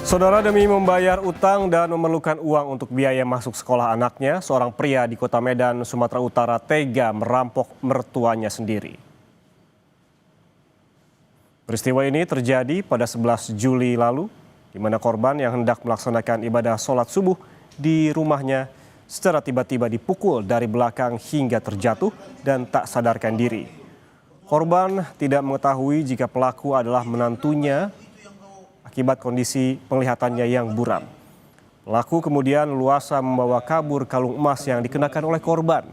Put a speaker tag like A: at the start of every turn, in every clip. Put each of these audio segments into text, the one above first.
A: Saudara, demi membayar utang dan memerlukan uang untuk biaya masuk sekolah anaknya, seorang pria di Kota Medan, Sumatera Utara tega merampok mertuanya sendiri. Peristiwa ini terjadi pada 11 Juli lalu, di mana korban yang hendak melaksanakan ibadah sholat subuh di rumahnya secara tiba-tiba dipukul dari belakang hingga terjatuh dan tak sadarkan diri. Korban tidak mengetahui jika pelaku adalah menantunya akibat kondisi penglihatannya yang buram. Pelaku kemudian leluasa membawa kabur kalung emas yang dikenakan oleh korban.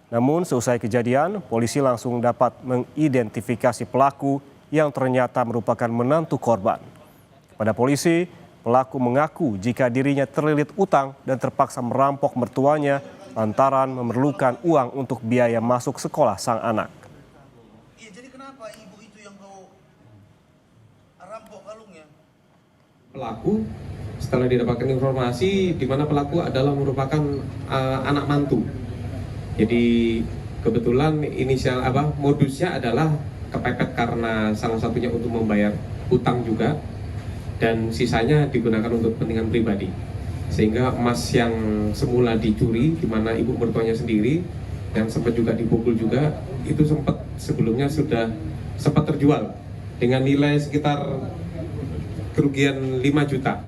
A: Namun seusai kejadian, polisi langsung dapat mengidentifikasi pelaku yang ternyata merupakan menantu korban. Pada polisi, pelaku mengaku jika dirinya terlilit utang dan terpaksa merampok mertuanya lantaran memerlukan uang untuk biaya masuk sekolah sang anak.
B: Iya, jadi kenapa ibu itu yang kau rampok kalungnya?
C: Pelaku setelah didapatkan informasi di mana pelaku adalah merupakan anak mantu. Jadi kebetulan modusnya adalah kepepet karena salah satunya untuk membayar utang juga dan sisanya digunakan untuk kepentingan pribadi. Sehingga emas yang semula dicuri di mana ibu mertuanya sendiri yang sempat juga dipukul juga itu sebelumnya sudah sempat terjual dengan nilai sekitar kerugian 5 juta.